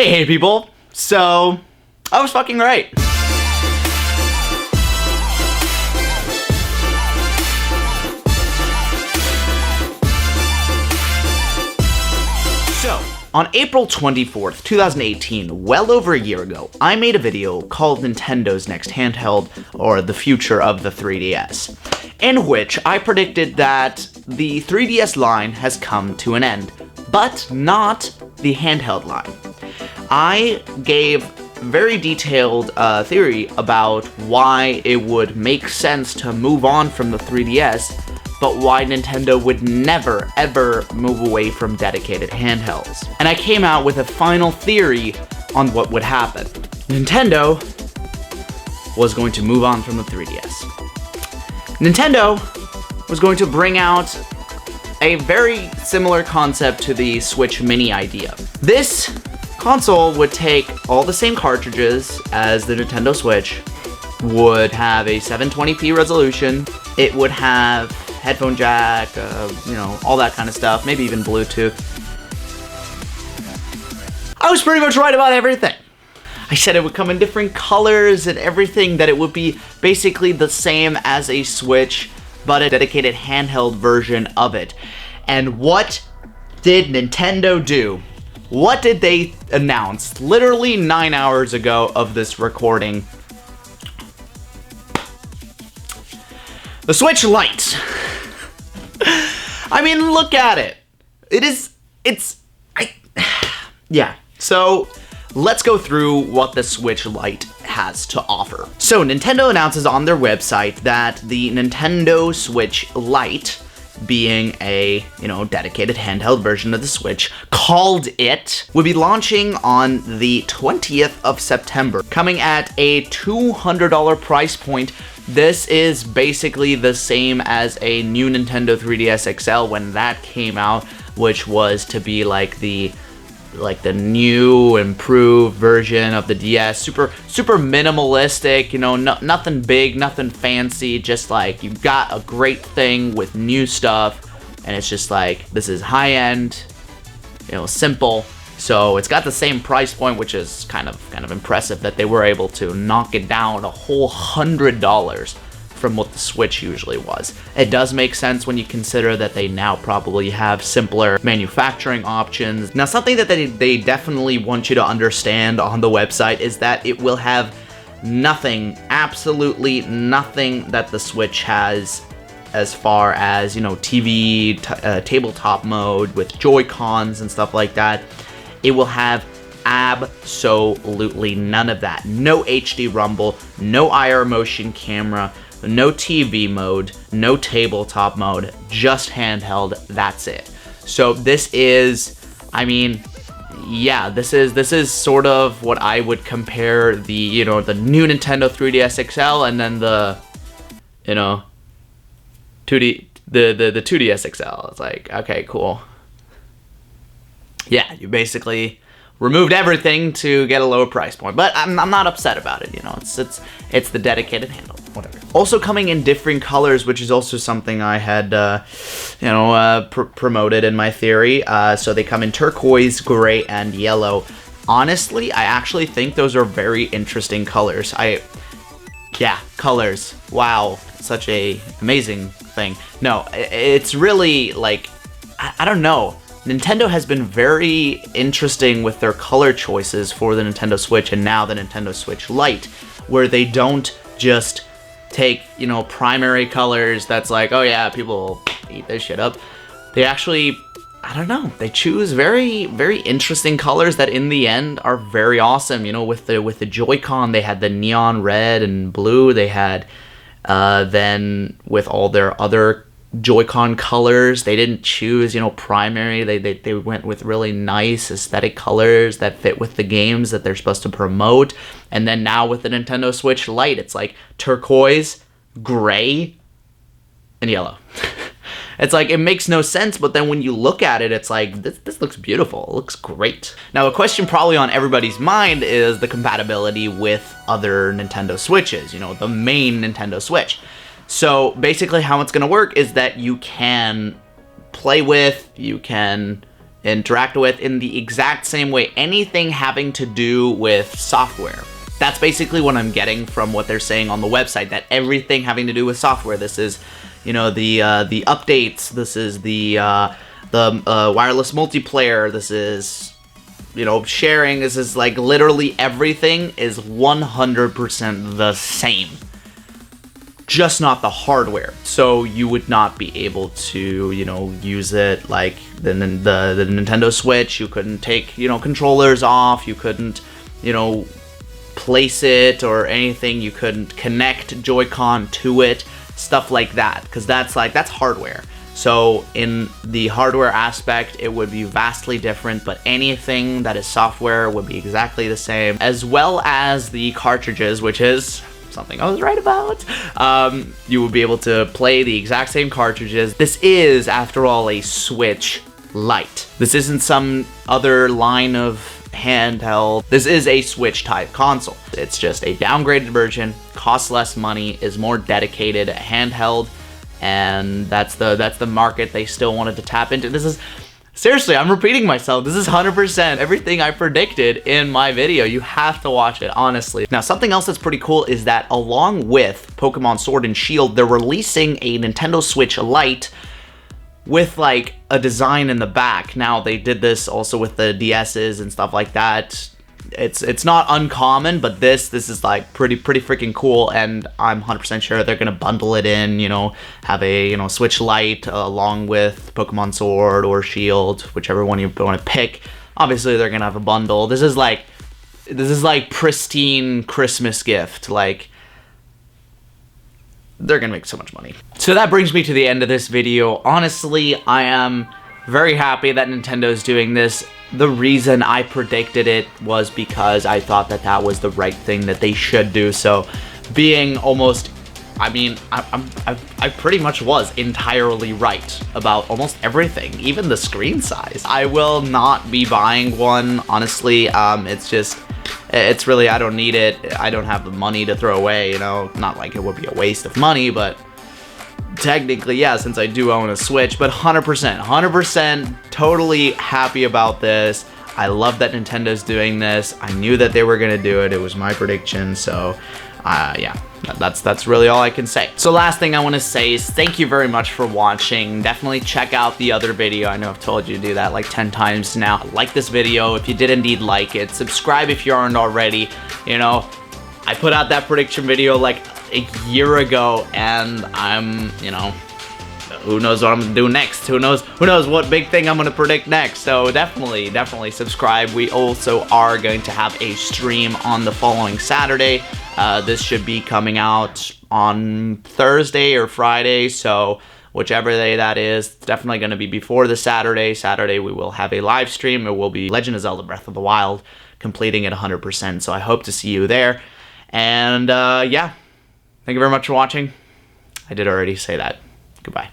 Hey people, so I was fucking right. So, on April 24th, 2018, well over a year ago, I made a video called Nintendo's Next Handheld, or the Future of the 3DS, in which I predicted that the 3DS line has come to an end, but not the handheld line. I gave very detailed theory about why it would make sense to move on from the 3DS, but why Nintendo would never, ever move away from dedicated handhelds. And I came out with a final theory on what would happen. Nintendo was going to move on from the 3DS. Nintendo was going to bring out a very similar concept to the Switch Mini idea. This console would take all the same cartridges as the Nintendo Switch, would have a 720p resolution, it would have headphone jack, all that kind of stuff, maybe even Bluetooth. I was pretty much right about everything. I said it would come in different colors and everything, that it would be basically the same as a Switch, but a dedicated handheld version of it. And what did Nintendo do? What did they announce literally 9 hours ago of this recording? The Switch Lite. I mean, look at it. Yeah. So, let's go through what the Switch Lite has to offer. So, Nintendo announces on their website that the Nintendo Switch Lite, being a, dedicated handheld version of the Switch, called it, would be launching on the 20th of September, coming at a $200 price point. This is basically the same as a new Nintendo 3DS XL when that came out, which was to be like the new improved version of the DS. Super minimalistic, nothing big, nothing fancy, just like you've got a great thing with new stuff, and it's just like, this is high end, simple. So it's got the same price point, which is kind of impressive that they were able to knock it down a whole $100 from what the Switch usually was. It does make sense when you consider that they now probably have simpler manufacturing options. Now, something that they definitely want you to understand on the website is that it will have nothing, absolutely nothing that the Switch has as far as, TV, tabletop mode with Joy-Cons and stuff like that. It will have absolutely none of that. No HD rumble, no IR motion camera, no TV mode, no tabletop mode, just handheld, that's it. So this is, this is sort of what I would compare the, the new Nintendo 3DS XL and then the, 2D, the 2DS XL. It's like, okay, cool. Yeah, you basically removed everything to get a lower price point, but I'm not upset about it. It's the dedicated handle, whatever. Also coming in different colors, which is also something I had promoted in my theory. So they come in turquoise, gray, and yellow. Honestly, I actually think those are very interesting colors. Colors. Wow, such a amazing thing. No, it's really like, I don't know. Nintendo has been very interesting with their color choices for the Nintendo Switch and now the Nintendo Switch Lite, where they don't just take, primary colors that's like, oh yeah, people eat this shit up. They actually, they choose very, very interesting colors that in the end are very awesome. With the Joy-Con, they had the neon red and blue. They had, then with all their other Joy-Con colors, they didn't choose, primary. They went with really nice aesthetic colors that fit with the games that they're supposed to promote. And then now with the Nintendo Switch Lite, it's like turquoise, gray, and yellow. It's like, it makes no sense, but then when you look at it, it's like, this looks beautiful. It looks great. Now, a question probably on everybody's mind is the compatibility with other Nintendo Switches, the main Nintendo Switch. So basically how it's going to work is that you can play with, you can interact with in the exact same way. Anything having to do with software. That's basically what I'm getting from what they're saying on the website, that everything having to do with software. This is, you know, the updates. This is the wireless multiplayer. This is, you know, sharing. This is like literally everything is 100% the same. Just not the hardware. So you would not be able to, you know, use it like the Nintendo Switch. You couldn't take, you know, controllers off. You couldn't, you know, place it or anything. You couldn't connect Joy-Con to it, stuff like that, because that's hardware. So in the hardware aspect, it would be vastly different, but anything that is software would be exactly the same, as well as the cartridges, which is something I was right about. You would be able to play the exact same cartridges. This is, after all, a Switch Lite. This isn't some other line of handheld. This is a Switch type console. It's just a downgraded version, costs less money, is more dedicated handheld, and that's the market they still wanted to tap into. This is, seriously, I'm repeating myself. This is 100% everything I predicted in my video. You have to watch it, honestly. Now, something else that's pretty cool is that along with Pokemon Sword and Shield, they're releasing a Nintendo Switch Lite with like a design in the back. Now, they did this also with the DS's and stuff like that. It's not uncommon, but this is like pretty freaking cool, and I'm 100% sure they're gonna bundle it in, you know, have a, you know, Switch Lite along with Pokemon Sword or Shield, whichever one you want to pick. Obviously, they're gonna have a bundle. This is like pristine Christmas gift. Like, they're gonna make so much money. So that brings me to the end of this video. Honestly, I am very happy that Nintendo's doing this. The reason I predicted it was because I thought that that was the right thing that they should do. So being almost, I mean, I pretty much was entirely right about almost everything, even the screen size. I will not be buying one, honestly. It's really, I don't need it. I don't have the money to throw away, you know. Not like it would be a waste of money, but technically, yeah, since I do own a Switch, but 100% totally happy about this. I love that Nintendo's doing this. I knew that they were gonna do it. It was my prediction, so yeah, that's really all I can say. So last thing I want to say is thank you very much for watching. Definitely check out the other video. I know I've told you to do that like 10 times now. Like this video if you did indeed like it. Subscribe if you aren't already. You know, I put out that prediction video like a year ago, and I'm, you know, who knows what I'm gonna do next? Who knows what big thing I'm gonna predict next? So definitely subscribe. We also are going to have a stream on the following Saturday. This should be coming out on Thursday or Friday, so whichever day that is, it's definitely going to be before the Saturday. Saturday we will have a live stream. It will be Legend of Zelda Breath of the Wild, completing it 100%, so I hope to see you there. And yeah, thank you very much for watching. I did already say that. Goodbye.